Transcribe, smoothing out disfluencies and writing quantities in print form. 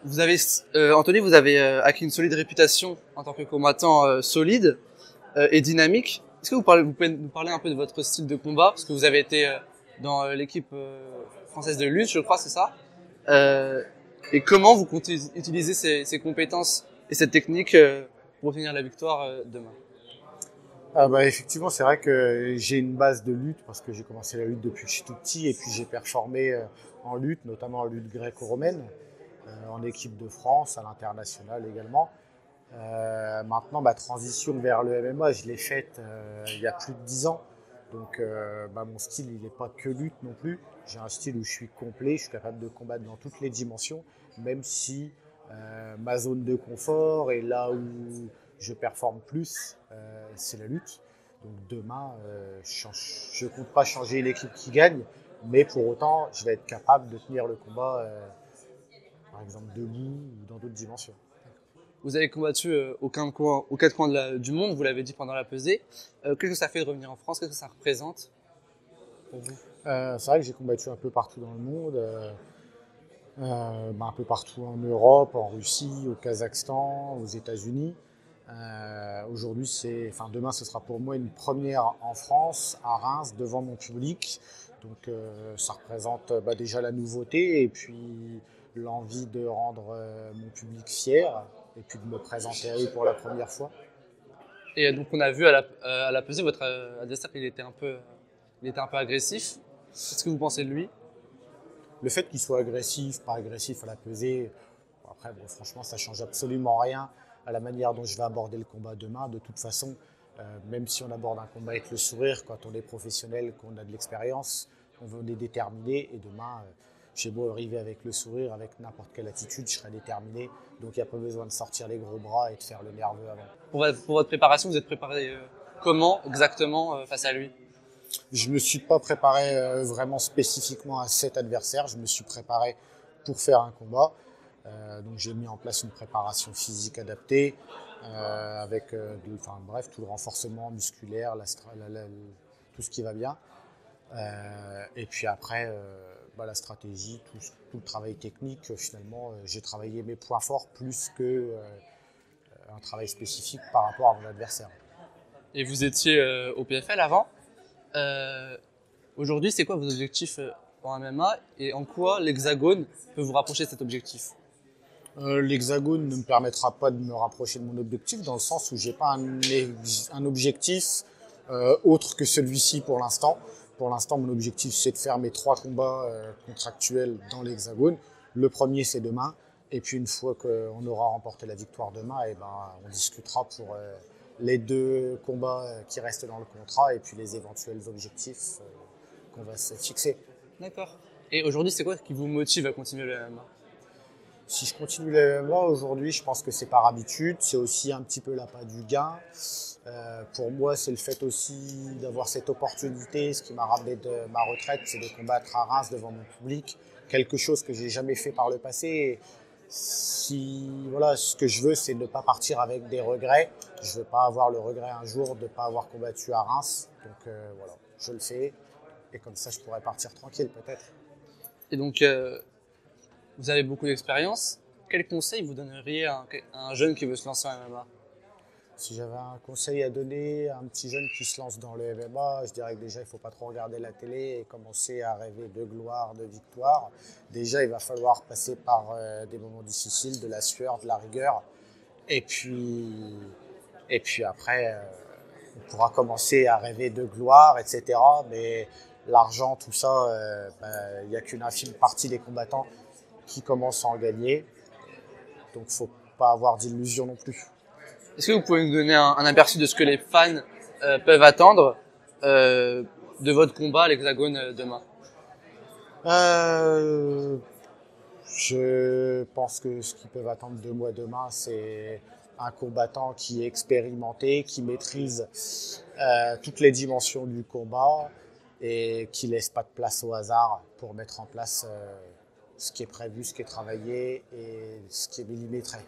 Anthony, vous avez acquis une solide réputation en tant que combattant solide et dynamique. Est-ce que vous pouvez nous parler un peu de votre style de combat? Parce que vous avez été dans l'équipe française de lutte, je crois, c'est ça. Euh, et comment vous comptez utiliser ces compétences et cette technique pour obtenir la victoire demain? Ah bah effectivement, c'est vrai que j'ai une base de lutte parce que j'ai commencé la lutte depuis que je suis tout petit et puis j'ai performé en lutte, notamment en lutte gréco-romaine, en équipe de France, à l'international également. Maintenant, ma transition vers le MMA, je l'ai faite il y a plus de 10 ans. Donc mon style, il n'est pas que lutte non plus. J'ai un style où je suis complet, je suis capable de combattre dans toutes les dimensions, même si ma zone de confort et là où je performe plus, c'est la lutte. Donc demain, je ne compte pas changer l'équipe qui gagne, mais pour autant, je vais être capable de tenir le combat, par exemple debout ou dans d'autres dimensions. Vous avez combattu aux quatre coins du monde, vous l'avez dit pendant la pesée. Qu'est-ce que ça fait de revenir en France? Qu'est-ce que ça représente pour vous? C'est vrai que j'ai combattu un peu partout dans le monde, un peu partout en Europe, en Russie, au Kazakhstan, aux États-Unis. Aujourd'hui, demain, ce sera pour moi une première en France, à Reims, devant mon public. Donc, ça représente déjà la nouveauté et puis l'envie de rendre mon public fier et puis de me présenter à eux pour la première fois. Et donc on a vu à la pesée votre adversaire il était un peu agressif. Qu'est-ce que vous pensez de lui? Le fait qu'il soit agressif, pas agressif à la pesée, après, bon, franchement, ça change absolument rien à la manière dont je vais aborder le combat demain. De toute façon, même si on aborde un combat avec le sourire, quand on est professionnel, qu'on a de l'expérience, on est déterminé. Et demain, j'ai beau arriver avec le sourire, avec n'importe quelle attitude, je serai déterminé. Donc, il n'y a pas besoin de sortir les gros bras et de faire le nerveux avant. Pour votre préparation, vous êtes préparé comment exactement face à lui? Je ne me suis pas préparé vraiment spécifiquement à cet adversaire. Je me suis préparé pour faire un combat. Donc j'ai mis en place une préparation physique adaptée avec tout le renforcement musculaire, tout ce qui va bien. Et puis après, la stratégie, tout le travail technique, finalement, j'ai travaillé mes points forts plus que un travail spécifique par rapport à mon adversaire. Et vous étiez au PFL avant. Euh, Aujourd'hui, c'est quoi vos objectifs en MMA et en quoi l'Hexagone peut vous rapprocher de cet objectif? L'hexagone ne me permettra pas de me rapprocher de mon objectif dans le sens où j'ai pas un objectif autre que celui-ci pour l'instant. Pour l'instant, mon objectif c'est de faire mes 3 combats contractuels dans l'hexagone. Le premier c'est demain et puis une fois qu'on aura remporté la victoire demain, on discutera pour les 2 combats qui restent dans le contrat et puis les éventuels objectifs qu'on va se fixer. D'accord. Et aujourd'hui, c'est quoi qui vous motive à continuer le MMA? Si je continue le MMA aujourd'hui, je pense que c'est par habitude. C'est aussi un petit peu l'appât du gain. Pour moi, c'est le fait aussi d'avoir cette opportunité. Ce qui m'a ramené de ma retraite, c'est de combattre à Reims devant mon public. Quelque chose que j'ai jamais fait par le passé. Et ce que je veux, c'est ne pas partir avec des regrets. Je veux pas avoir le regret un jour de ne pas avoir combattu à Reims. Donc voilà, je le fais. Et comme ça, je pourrais partir tranquille peut-être. Et donc, vous avez beaucoup d'expérience. Quel conseil vous donneriez à un jeune qui veut se lancer en MMA? Si j'avais un conseil à donner à un petit jeune qui se lance dans le MMA, je dirais que déjà il ne faut pas trop regarder la télé et commencer à rêver de gloire, de victoire. Déjà il va falloir passer par des moments difficiles, de la sueur, de la rigueur. Et puis, et puis après, on pourra commencer à rêver de gloire, etc. Mais l'argent, tout ça, il n'y a qu'une infime partie des combattants qui commencent à en gagner. Donc il ne faut pas avoir d'illusions non plus. Est-ce que vous pouvez nous donner un aperçu de ce que les fans peuvent attendre de votre combat à l'Hexagone demain? Euh, je pense que ce qu'ils peuvent attendre de moi demain, c'est un combattant qui est expérimenté, qui maîtrise toutes les dimensions du combat et qui laisse pas de place au hasard pour mettre en place ce qui est prévu, ce qui est travaillé et ce qui est millimétré.